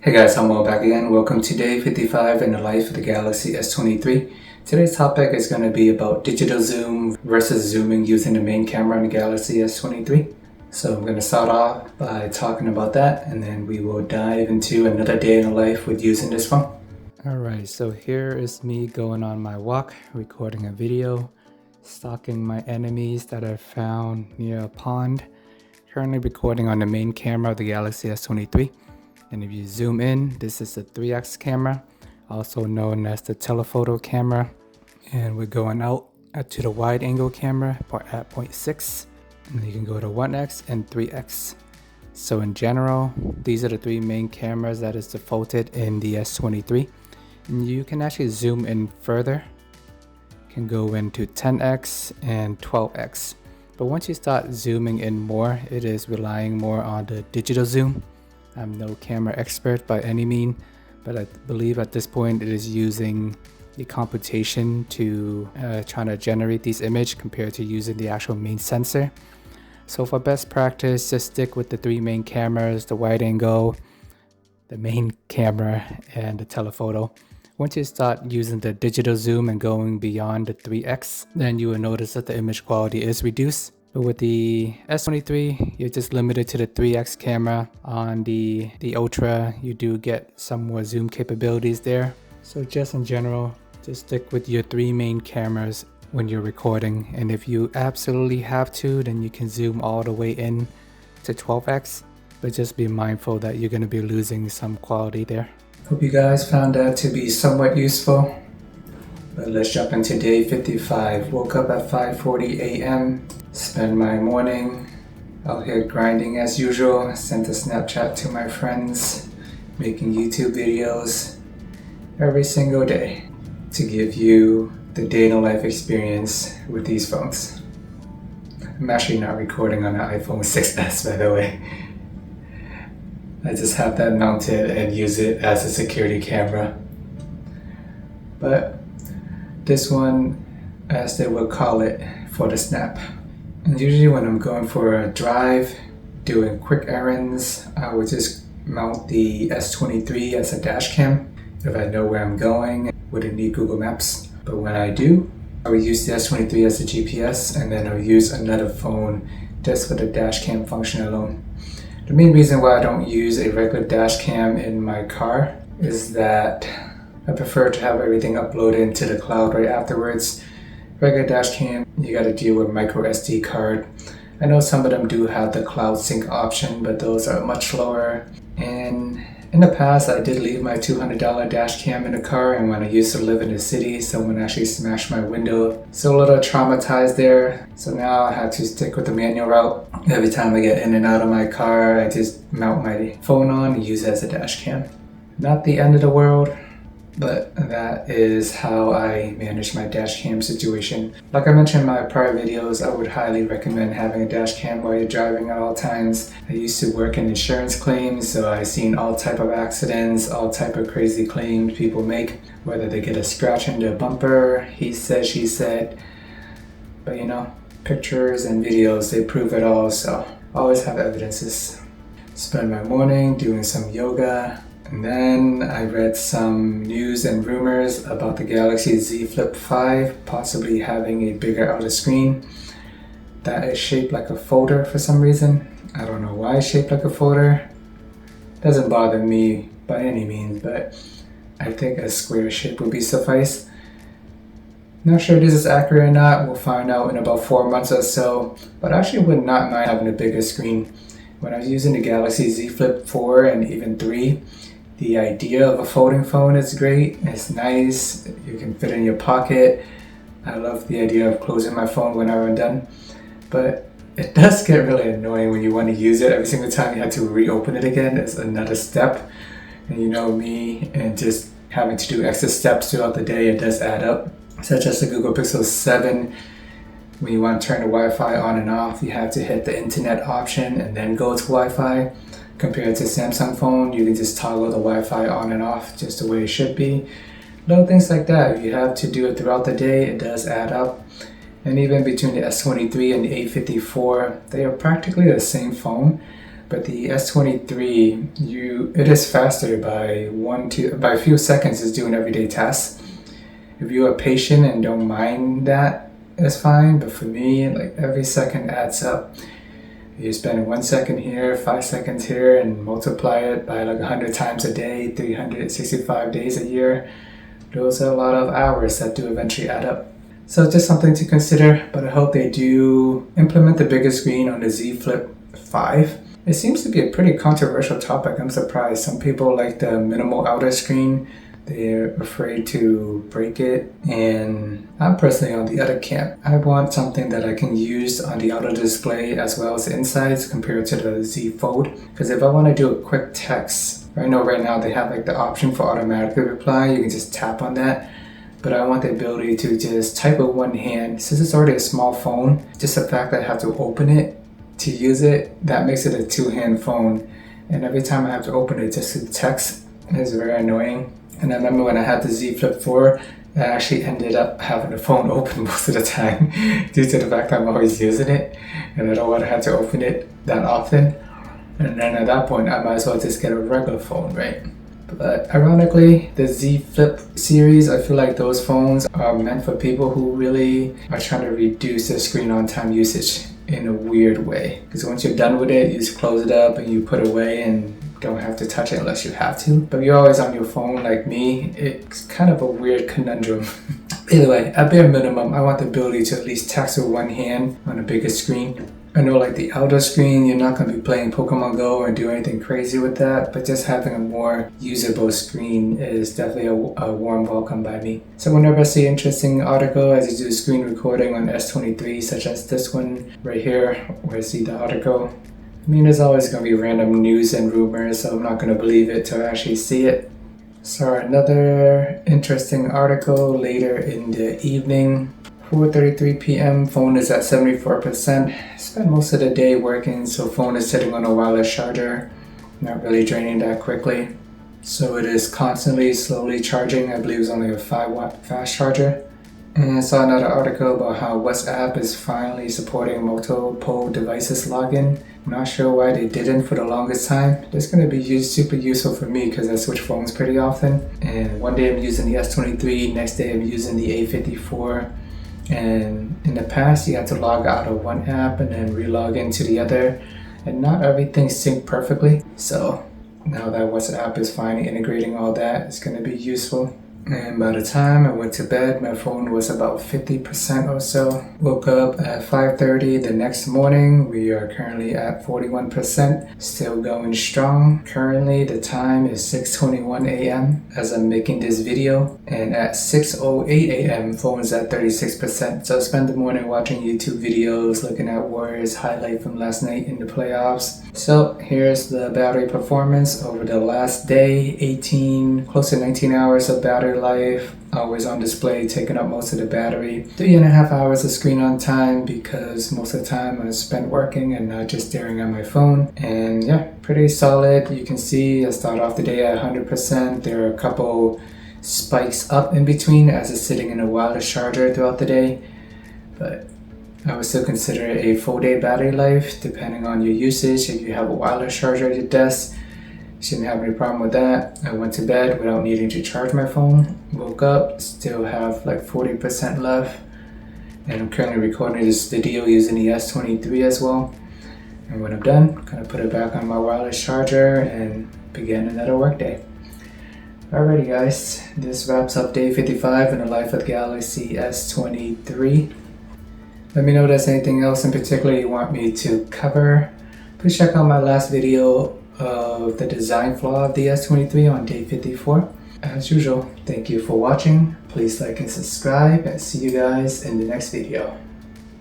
Hey guys, I'm Mo back again. Welcome to day 55 in the life of the Galaxy S23. Today's topic is going to be about digital zoom versus zooming using the main camera on the Galaxy S23. So I'm going to start off by talking about that, and then we will dive into another day in the life with using this phone. Alright, so here is me going on my walk, recording a video, stalking my enemies that I found near a pond. Currently recording on the main camera of the Galaxy S23. And if you zoom in, this is the 3x camera, also known as the telephoto camera. And we're going out to the wide angle camera at 0.6. And you can go to 1x and 3x. So in general, these are the three main cameras that is defaulted in the S23. And you can actually zoom in further. You can go into 10x and 12x. But once you start zooming in more, it is relying more on the digital zoom. I'm no camera expert by any mean, but I believe at this point it is using the computation to trying to generate these images compared to using the actual main sensor. So for best practice, just stick with the three main cameras, the wide angle, the main camera, and the telephoto. Once you start using the digital zoom and going beyond the 3x, then you will notice that the image quality is reduced. But with the S23, you're just limited to the 3x camera. On the Ultra, you do get some more zoom capabilities there. So just in general, just stick with your three main cameras when you're recording. And if you absolutely have to, then you can zoom all the way in to 12x. But just be mindful that you're going to be losing some quality there. Hope you guys found that to be somewhat useful. But let's jump into day 55. Woke up at 5:40 a.m. Spent my morning out here grinding as usual. Sent a Snapchat to my friends, making YouTube videos every single day to give you the day in the life experience with these phones. I'm actually not recording on an iPhone 6s, by the way. I just have that mounted and use it as a security camera. But this one, as they would call it, for the snap. And usually when I'm going for a drive, doing quick errands, I would just mount the S23 as a dash cam if I know where I'm going, wouldn't need Google Maps. But when I do, I would use the S23 as a GPS, and then I'll use another phone just for the dash cam function alone. The main reason why I don't use a regular dash cam in my car is that I prefer to have everything uploaded into the cloud right afterwards. Regular dash cam, you gotta deal with micro SD card. I know some of them do have the cloud sync option, but those are much slower. And in the past, I did leave my $200 dash cam in the car, and when I used to live in the city, someone actually smashed my window. So a little traumatized there. So now I have to stick with the manual route. Every time I get in and out of my car, I just mount my phone on and use it as a dash cam. Not the end of the world, but that is how I manage my dash cam situation. Like I mentioned in my prior videos, I would highly recommend having a dash cam while you're driving at all times. I used to work in insurance claims, so I've seen all type of accidents, all type of crazy claims people make, whether they get a scratch in their bumper, he said, she said. But you know, pictures and videos, they prove it all, so always have evidences. Spend my morning doing some yoga. And then I read some news and rumors about the Galaxy Z Flip 5 possibly having a bigger outer screen that is shaped like a folder for some reason. I don't know why it's shaped like a folder. Doesn't bother me by any means, but I think a square shape would be suffice. Not sure if this is accurate or not. We'll find out in about 4 months or so, but I actually would not mind having a bigger screen. When I was using the Galaxy Z Flip 4 and even 3, the idea of a folding phone is great. It's nice. You can fit in your pocket. I love the idea of closing my phone whenever I'm done. But it does get really annoying when you want to use it. Every single time you have to reopen it again. It's another step. And you know me, and just having to do extra steps throughout the day, it does add up. Such as the Google Pixel 7. When you want to turn the Wi-Fi on and off, you have to hit the internet option and then go to Wi-Fi. Compared to Samsung phone, you can just toggle the Wi-Fi on and off just the way it should be. Little things like that. If you have to do it throughout the day, it does add up. And even between the S23 and the A54, they are practically the same phone. But the S23, it is faster by by a few seconds. It's doing everyday tasks. If you are patient and don't mind that, it's fine. But for me, like every second adds up. You spend 1 second here, 5 seconds here, and multiply it by like 100 times a day, 365 days a year. Those are a lot of hours that do eventually add up. So just something to consider, but I hope they do implement the bigger screen on the Z Flip 5. It seems to be a pretty controversial topic. I'm surprised. Some people like the minimal outer screen. They're afraid to break it, and I'm personally on the other camp. I want something that I can use on the outer display as well as the insides compared to the Z Fold. Because if I want to do a quick text, I know right now they have like the option for automatic reply. You can just tap on that. But I want the ability to just type with one hand. Since it's already a small phone, just the fact that I have to open it to use it, that makes it a two-hand phone. And every time I have to open it just to text, it's very annoying. And I remember when I had the Z Flip 4, I actually ended up having the phone open most of the time due to the fact that I'm always using it and I don't want to have to open it that often. And then at that point, I might as well just get a regular phone, right? But ironically, the Z Flip series, I feel like those phones are meant for people who really are trying to reduce their screen on time usage in a weird way. Because once you're done with it, you just close it up and you put it away and don't have to touch it unless you have to. But if you're always on your phone like me, it's kind of a weird conundrum. Either way, at bare minimum, I want the ability to at least text with one hand on a bigger screen. I know like the outer screen, you're not going to be playing Pokemon Go or do anything crazy with that, but just having a more usable screen is definitely a warm welcome by me. So whenever I see an interesting article as you do screen recording on S23, such as this one right here, where I see the article, I mean, there's always going to be random news and rumors, so I'm not going to believe it till I actually see it. So another interesting article later in the evening, 4:33 p.m. phone is at 74%. Spent most of the day working, so phone is sitting on a wireless charger, not really draining that quickly. So it is constantly slowly charging. I believe it's only a 5-watt fast charger. And I saw another article about how WhatsApp is finally supporting multiple devices login. I'm not sure why they didn't for the longest time. It's going to be super useful for me because I switch phones pretty often. And one day I'm using the S23, next day I'm using the A54. And in the past, you had to log out of one app and then re-log into the other. And not everything synced perfectly. So now that WhatsApp is finally integrating all that, it's going to be useful. And by the time I went to bed, my phone was about 50% or so. Woke up at 5:30 the next morning. We are currently at 41%, still going strong. Currently, the time is 6:21 a.m. as I'm making this video. And at 6:08 a.m., phone is at 36%. So I spent the morning watching YouTube videos, looking at Warriors highlight from last night in the playoffs. So here's the battery performance over the last day. Close to 19 hours of battery life, always on display, taking up most of the battery. 3.5 hours of screen on time because most of the time I spent working and not just staring at my phone. And yeah, pretty solid. You can see I start off the day at 100%. There are a couple spikes up in between as it's sitting in a wireless charger throughout the day, but I would still consider it a full day battery life depending on your usage. If you have a wireless charger at your desk, shouldn't have any problem with that. I went to bed without needing to charge my phone. Woke up, still have like 40% left. And I'm currently recording this video using the S23 as well. And when I'm done, I'm gonna put it back on my wireless charger and begin another workday. Alrighty guys, this wraps up day 55 in the life of the Galaxy S23. Let me know if there's anything else in particular you want me to cover. Please check out my last video of the design flaw of the S23 on day 54. As usual, thank you for watching. Please like and subscribe and see you guys in the next video.